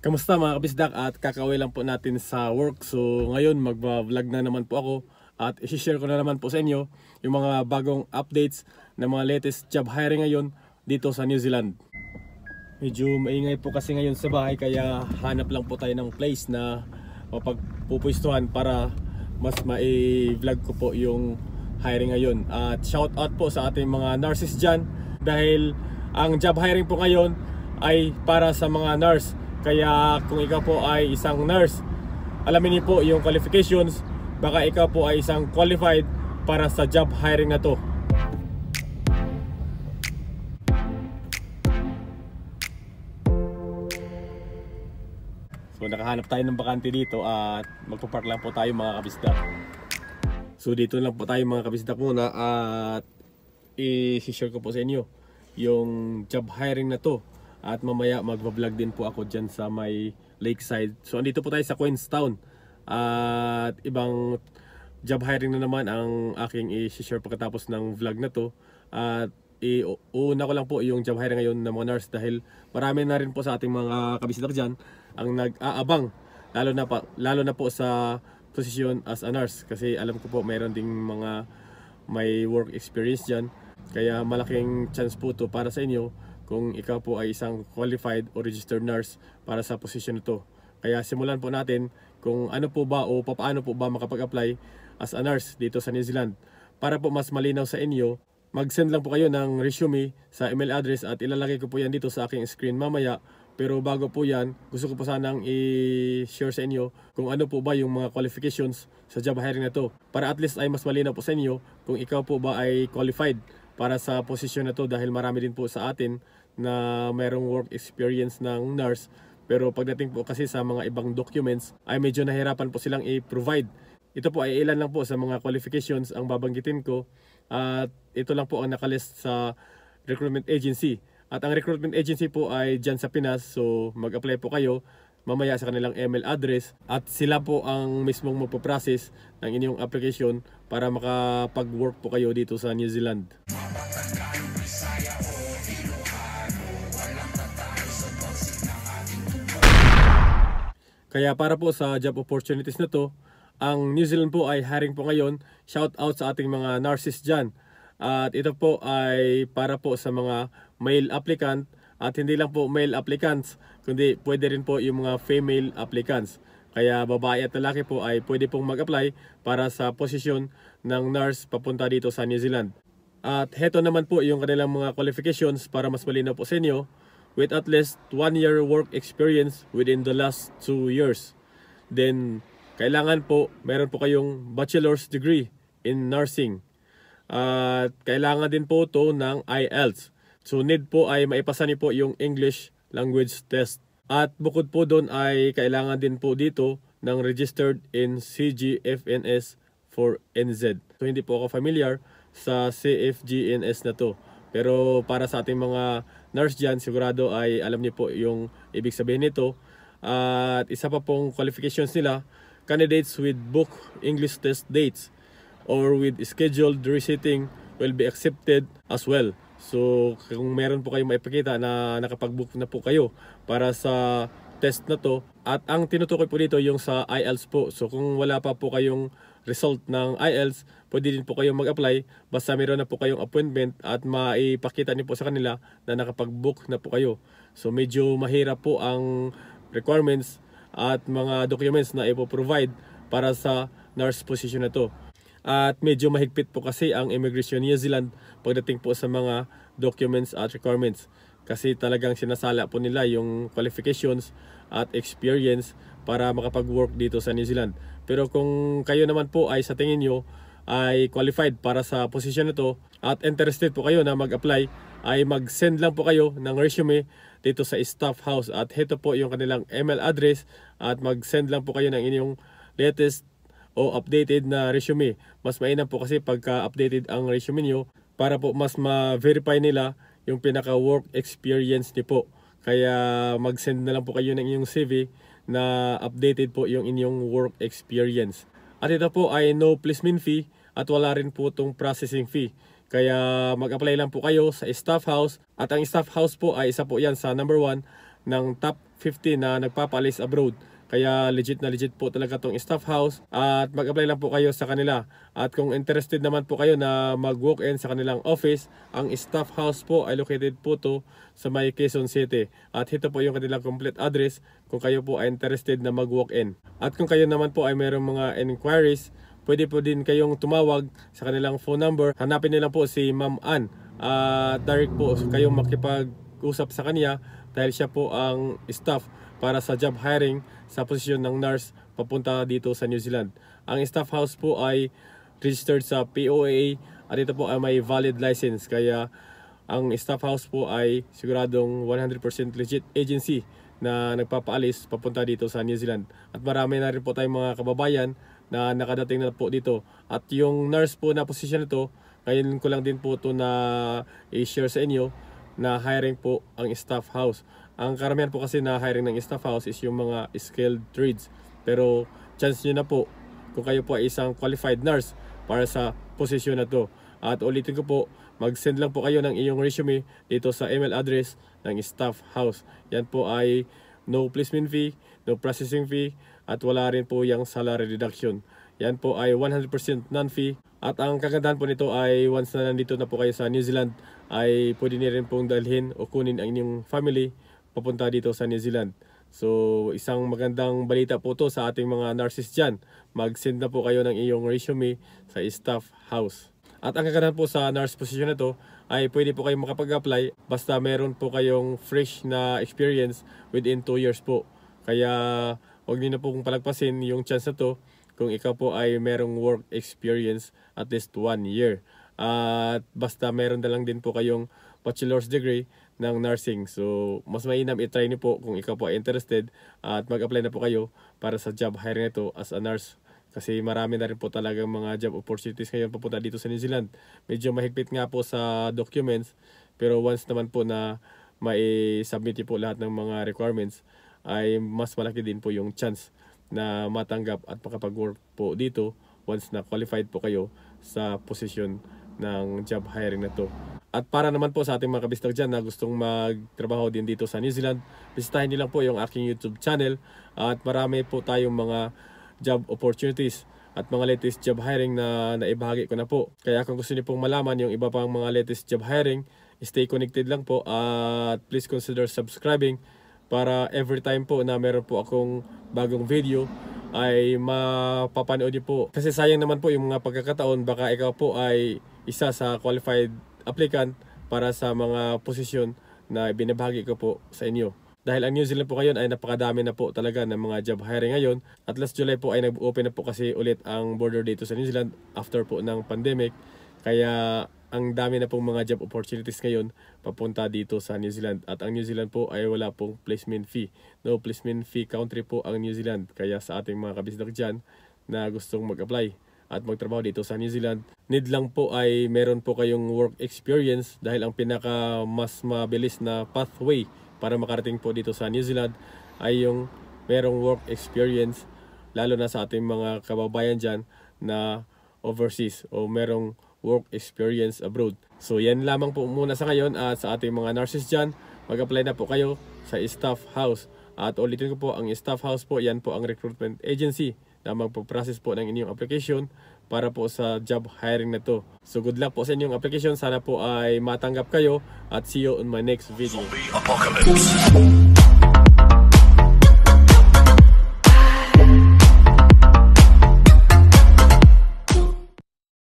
Kamusta mga kabisdak, at kakauwi lang po natin sa work. So ngayon mag-vlog na naman po ako at i-share ko na naman po sa inyo yung mga bagong updates ng mga latest job hiring ngayon dito sa New Zealand. Medyo maingay po kasi ngayon sa bahay, kaya hanap lang po tayo ng place na mapagpupwestuhan para mas ma-vlog ko po yung hiring ngayon. At shout out po sa ating mga nurses dyan, dahil ang job hiring po ngayon ay para sa mga nurse. Kaya kung ikaw po ay isang nurse, alamin niyo po yung qualifications, baka ikaw po ay isang qualified para sa job hiring na to. So nakahanap tayo ng bakante dito at magpo-park lang po tayo mga kabisdak. So dito lang po tayo mga kabisdak muna at i-share ko po sa inyo yung job hiring na to. At mamaya magva-vlog din po ako dyan sa may lakeside. So andito po tayo sa Queenstown. At ibang job hiring na naman ang aking i-share pagkatapos ng vlog na to. At iuna ko lang po yung job hiring ngayon ng mga nurse, dahil marami na rin po sa ating mga kabisdak dyan ang nag-aabang, lalo na po sa posisyon as a nurse, kasi alam ko po mayroon ding mga may work experience dyan. Kaya malaking chance po to para sa inyo kung ikaw po ay isang qualified o registered nurse para sa posisyon nito. Kaya simulan po natin kung ano po ba o paano po ba makapag-apply as a nurse dito sa New Zealand. Para po mas malinaw sa inyo, mag-send lang po kayo ng resume sa email address at ilalagay ko po yan dito sa aking screen mamaya. Pero bago po yan, gusto ko po sanang i-share sa inyo kung ano po ba yung mga qualifications sa job hiring na to, para at least ay mas malinaw po sa inyo kung ikaw po ba ay qualified para sa posisyon na to, dahil marami din po sa atin na mayroong work experience ng nurse, pero pagdating po kasi sa mga ibang documents ay medyo nahirapan po silang i-provide. Ito po ay ilan lang po sa mga qualifications ang babanggitin ko, at ito lang po ang nakalist sa recruitment agency. At ang recruitment agency po ay dyan sa Pinas, so mag-apply po kayo mamaya sa kanilang email address, at sila po ang mismong magpo-process ng inyong application para makapag-work po kayo dito sa New Zealand. Kaya para po sa job opportunities na to, ang New Zealand po ay hiring po ngayon. Shout out sa ating mga nurses dyan. At ito po ay para po sa mga male applicant, at hindi lang po male applicants, kundi pwede rin po yung mga female applicants. Kaya babae at lalaki po ay pwede pong mag-apply para sa posisyon ng nurse papunta dito sa New Zealand. At heto naman po yung kanilang mga qualifications para mas malinaw po sa inyo: with at least 1 year work experience within the last 2 years. Then kailangan po meron po kayong bachelor's degree in nursing. At kailangan din po to ng IELTS. So need po ay maipasa niyo po yung English language test. At bukod po doon ay kailangan din po dito ng registered in CGFNS for NZ. So hindi po ako familiar sa CFGNS na to. Pero para sa ating mga nurse dyan, sigurado ay alam niyo po yung ibig sabihin nito. At isa pa pong qualifications nila: candidates with book English test dates or with scheduled resitting will be accepted as well. So kung meron po kayong maipakita na nakapag-book na po kayo para sa test na to, at ang tinutukoy po dito yung sa IELTS po. So kung wala pa po kayong result ng IELTS, pwede din po kayong mag-apply basta meron na po kayong appointment at maipakita niyo po sa kanila na nakapag-book na po kayo. So medyo mahirap po ang requirements at mga documents na ipo-provide para sa nurse position na to. At medyo mahigpit po kasi ang Immigration New Zealand pagdating po sa mga documents at requirements, kasi talagang sinasala po nila yung qualifications at experience para makapag-work dito sa New Zealand. Pero kung kayo naman po ay sa tingin nyo ay qualified para sa position na to at interested po kayo na mag-apply, ay mag-send lang po kayo ng resume dito sa staff house. At ito po yung kanilang email address, at mag-send lang po kayo ng inyong latest o updated na resume. Mas mainam po kasi pagka-updated ang resume niyo, para po mas ma-verify nila yung pinaka-work experience niyo po. Kaya mag-send na lang po kayo ng inyong CV na updated po yung inyong work experience. At ito po ay no placement fee at wala rin po itong processing fee. Kaya mag-apply lang po kayo sa staff house. At ang staff house po ay isa po yan sa number 1 ng top 50 na nagpapaalis abroad. Kaya legit na legit po talaga tong Staff House, at mag-apply lang po kayo sa kanila. At kung interested naman po kayo na mag-walk-in sa kanilang office, ang Staff House po ay located po to sa may Quezon City. At ito po yung kanilang complete address kung kayo po ay interested na mag-walk-in. At kung kayo naman po ay mayroong mga inquiries, pwede po din kayong tumawag sa kanilang phone number. Hanapin nila po si Ma'am Ann. Direct po kayong makipag-usap sa kanya dahil siya po ang staff para sa job hiring sa posisyon ng nurse papunta dito sa New Zealand. Ang Staff House po ay registered sa POAA at ito po ay may valid license. Kaya ang Staff House po ay siguradong 100% legit agency na nagpapaalis papunta dito sa New Zealand. At marami na rin po tayong mga kababayan na nakadating na po dito. At yung nurse po na posisyon ito, ngayon ko lang din po ito na i-share sa inyo na hiring po ang Staff House. Ang karamihan po kasi na hiring ng Staff House is yung mga skilled trades. Pero chance nyo na po kung kayo po ay isang qualified nurse para sa posisyon na to. At ulitin ko po, mag-send lang po kayo ng iyong resume dito sa email address ng Staff House. Yan po ay no placement fee, no processing fee, at wala rin po yung salary reduction. Yan po ay 100% non-fee. At ang kagandahan po nito ay once na nandito na po kayo sa New Zealand, ay pwede niyo rin pong dalhin o kunin ang inyong family papunta dito sa New Zealand. So isang magandang balita po to sa ating mga nurses dyan. Mag-send na po kayo ng iyong resume sa Staff House. At ang kagandahan po sa nurse position na to ay pwede po kayong makapag-apply basta meron po kayong fresh na experience within 2 years po. Kaya huwag niyo na pong palagpasin yung chance na to kung ikaw po ay merong work experience at least 1 year. At basta meron na lang din po kayong bachelor's degree ng nursing. So mas mainam i-try niyo po kung ikaw po ay interested at mag-apply na po kayo para sa job hiring ito as a nurse. Kasi marami na rin po talagang mga job opportunities ngayon papunta dito sa New Zealand. Medyo mahigpit nga po sa documents, pero once naman po na mai-submit po lahat ng mga requirements, ay mas malaki din po yung chance na matanggap at makapag-work po dito once na qualified po kayo sa posisyon ng job hiring na to. At para naman po sa ating mga kabistag dyan na gustong magtrabaho din dito sa New Zealand, bisitahin niyo lang po yung aking YouTube channel at marami po tayong mga job opportunities at mga latest job hiring na naibahagi ko na po. Kaya kung gusto niyo pong malaman yung iba pang mga latest job hiring, stay connected lang po at please consider subscribing para every time po na meron po akong bagong video ay mapapanood niyo po. Kasi sayang naman po yung mga pagkakataon baka ikaw po ay isa sa qualified applicant para sa mga posisyon na binabahagi ko po sa inyo. Dahil ang New Zealand po ngayon ay napakadami na po talaga ng mga job hiring ngayon. At last July po ay nag-open na po kasi ulit ang border dito sa New Zealand after po ng pandemic. Kaya ang dami na pong mga job opportunities ngayon papunta dito sa New Zealand. At ang New Zealand po ay wala pong placement fee. No placement fee country po ang New Zealand. Kaya sa ating mga kabisdak dyan na gustong mag-apply at magtrabaho dito sa New Zealand, need lang po ay meron po kayong work experience dahil ang pinaka mas mabilis na pathway para makarating po dito sa New Zealand ay yung merong work experience, lalo na sa ating mga kababayan dyan na overseas o merong work experience abroad. So yan lamang po muna sa ngayon at sa ating mga nurses dyan, mag-apply na po kayo sa Staff House. At ulitin ko po, ang Staff House po, yan po ang recruitment agency na magpo-process po ng inyong application para po sa job hiring na to. So good luck po sa inyong application. Sana po ay matanggap kayo at see you on my next video.